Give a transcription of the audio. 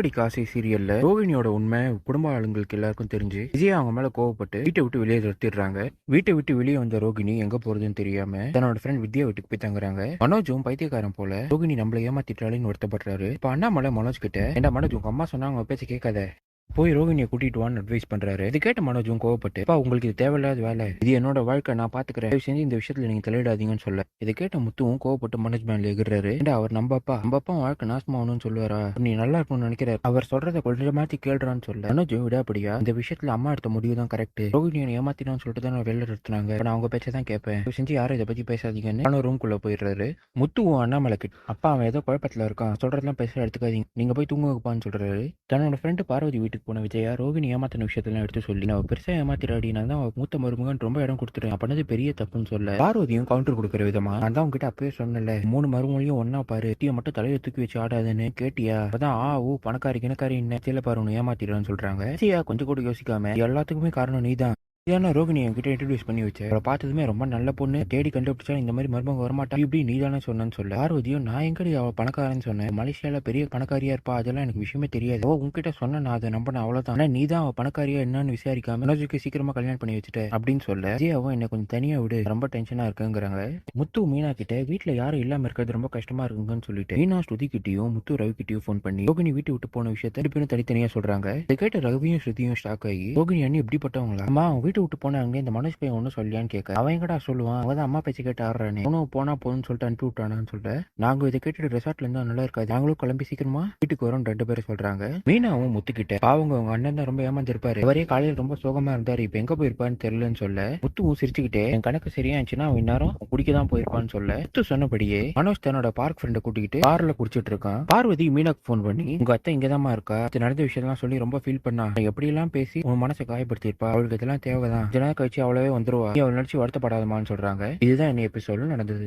அடி காசி சீரியல்ல ரோகிணியோட உண்மை குடும்ப ஆளுங்களுக்கு எல்லாருக்கும் தெரிஞ்சு விஜய் அவங்க மேல கோவப்பட்டு வீட்டை விட்டு வெளியே நிறுத்திடுறாங்க. வீட்டை விட்டு வெளியே வந்த ரோகிணி எங்க போறதுன்னு தெரியாம தன்னோட ஃப்ரெண்ட் வித்யா வீட்டுக்கு போய் தங்குறாங்க. மனோஜும் பைத்தியக்காரன் போல ரோகிணி நம்மள ஏமாத்திட்டாலேன்னு வருத்தப்படுறாரு. இப்ப அண்ணாமலை மனோஜ் கிட்ட, ஏண்டா மனோஜ் உங்க அம்மா சொன்னாங்க பேச்ச கேட்காத, போய் ரோகிணியை கூட்டிட்டு வான்னு அட்வைஸ் பண்றாரு. இது கேட்ட மனோஜும் கோவப்பட்டு, அப்பா உங்களுக்கு இது தேவையில்லாத வேலை, இது என்னோட வாழ்க்கை, நான் பாத்துக்கிறேன், செஞ்சு இந்த விஷயத்துல நீங்க தலையிடாதீங்கன்னு சொல்ல, இதை கேட்ட முத்துவும் கோவப்பட்டு மனோஜ் மேல எகிர்றாரு. அவர் நம்ம அப்பா வாழ்க்கை நாசமாகணும்னு சொல்லுவாரா, நீ நல்லா இருக்கணும்னு நினைக்கிறாரு, அவர் சொல்றதை கொஞ்சம் மாத்தி கேள்றான்னு சொல்ல, மனோஜும் விடாப்படியா இந்த விஷயத்துல அம்மா எடுத்த முடிவு தான் கரெக்ட், ரோகிணியை ஏமாத்தினான்னு சொல்லிட்டு தான் வெளில எடுத்துனாங்க, நான் அவங்க பேச்சை தான் கேட்பேன், செஞ்சு யாரும் இதை பத்தி பேசாதீங்கன்னு ரூம்குள்ள போயிடுறாரு. முத்துவும் அண்ணாமலை கிட்ட, அப்பா அவன் ஏதோ குழப்பத்துல இருக்கான், சொல்றதெல்லாம் பேச எடுத்துக்காதீங்க, நீங்க போய் தூங்குவான்னு சொல்றாரு. தன்னோட ஃப்ரெண்டு பார்வதி வீட்டுக்கு போன விஜயா ரோகிணி ஏமாத்தின விஷயத்தெல்லாம் எடுத்து சொல்லி, நான் பெருசா ஏமாத்திராடி, நான் தான் மூத்த மருமகன் ரொம்ப இடம் கொடுத்துட்டேன், பண்ணது பெரிய தப்புன்னு சொல்ல, பார்வதியும் கவுண்டர் கொடுக்குற விதமா, நான் தான் உங்ககிட்ட அப்பவே சொன்னல 3 மருமகளையும் ஒன்னா பாரு, டீயை மட்டும் தலையில தூக்கி வச்சு ஆடாதுன்னு கேட்டியா, அதான் பணக்காரி கிணக்காரி என்ன சில பாரு உன்னை ஏமாத்திடுறான்னு சொல்றாங்க. விஜயா கொஞ்சம் கூட யோசிக்காம, எல்லாத்துக்குமே காரணம் நீதான், ஏன்னா ரோகிணி என்கிட்ட இன்ட்ரடியூஸ் பண்ணி வச்சு அவளை பார்த்ததுமே ரொம்ப நல்ல பொண்ணு, தேடி கண்டுபிடிச்சா இந்த மாதிரி மருமகம் வரமாட்டா, இப்படி நீ தானே சொன்னு சொல்ல, பார்வதியும் நான் எங்கடி அவள் பணக்காரன்னு சொன்னேன், மலேசியால பெரிய பணக்காரியா இருப்பா, அதெல்லாம் எனக்கு விஷயமே தெரியாது, உங்ககிட்ட சொன்ன நான் அதை நம்பின அவ்வளவுதான், நீ தான் அவள் பணக்காரியா என்னன்னு விசாரிக்காம மனோஜுக்கு சீக்கிரமா கல்யாணம் பண்ணி வச்சுட்ட அப்படின்னு சொல்ல, விஜயாவும் என்ன கொஞ்சம் தனியா விடு, ரொம்ப டென்ஷனா இருக்குங்கிறாங்க. முத்து மீனா கிட்ட வீட்டுல யாரும் இல்லாம இருக்கிறது ரொம்ப கஷ்டமா இருக்குங்கன்னு சொல்லிட்டு மீனா ஸ்ருதி கிட்டையும் முத்து ரவி கிட்டையும் போன் பண்ணி ரோகிணி வீட்டு விட்டு போன விஷயத்த ரெண்டு பேரும் தனித்தனியா சொல்றாங்க. இதை கேட்ட ரவியும் ஸ்ருதியும் ஷாக் ஆகி, ரோகிணி அண்ணி எப்படிப்பட்டவங்களா, அம்மா வீட்டு விட்டு போனாங்க, இந்த மனோஜ் பையன் ஒன்னும் சொல்லியான்னு கேட்க, அவன் எங்கடா சொல்லுவான், அவன் அம்மா பேச்சு கேட்டு ஆடுறானே, அவனும் போனா போதுன்னு சொல்லிட்டு அனுப்பி விட்டானான்னு சொல்ல, நாங்க இதை கேட்டுட்டு ரிசார்ட்ல இருந்தா நல்லா இருக்காது, நாங்களும் கிளம்பி சீக்கிரமா வீட்டுக்கு வரோம் 2 பேரும் சொல்றாங்க. மீனாவும் முத்துக்கிட்ட, அவங்க அண்ணன் தான் ரொம்ப ஏமாந்துருப்பாரு, அவரே காலையில் ரொம்ப சோகமா இருந்தாரு, இப்ப எங்க போயிருப்பான்னு தெரியலன்னு சொல்ல, முத்துவும் சிரிச்சுக்கிட்டே, என் கணக்கு சரியா இருந்துச்சுன்னா அவன் இந்நேரம் குடிக்க தான் போயிருப்பான்னு சொல்ல, முத்து சொன்னபடியே மனோஜ் தன்னோட பார்க் ஃப்ரெண்டை கூட்டிக்கிட்டு கார்ல குடிச்சிட்டு இருக்கான். பார்வதி மீனாக்கு போன் பண்ணி, உங்க அத்தை இங்கதாமா இருக்கா, இது நடந்த விஷயம்லாம் சொல்லி ரொம்ப ஃபீல் பண்ணா, எப்படி எல்லாம் பேசி உன் மனசை காயப்படுத்திருப்பா, அவளுக்கு இதெல்லாம் தேவைதான், இதெல்லாம் கழிச்சு அவ்வளவே வந்துருவா, நீ அவள் நினைச்சு வருத்தப்படாதமான்னு சொல்றாங்க. இதுதான் என்ன எபிசோடு நடந்தது.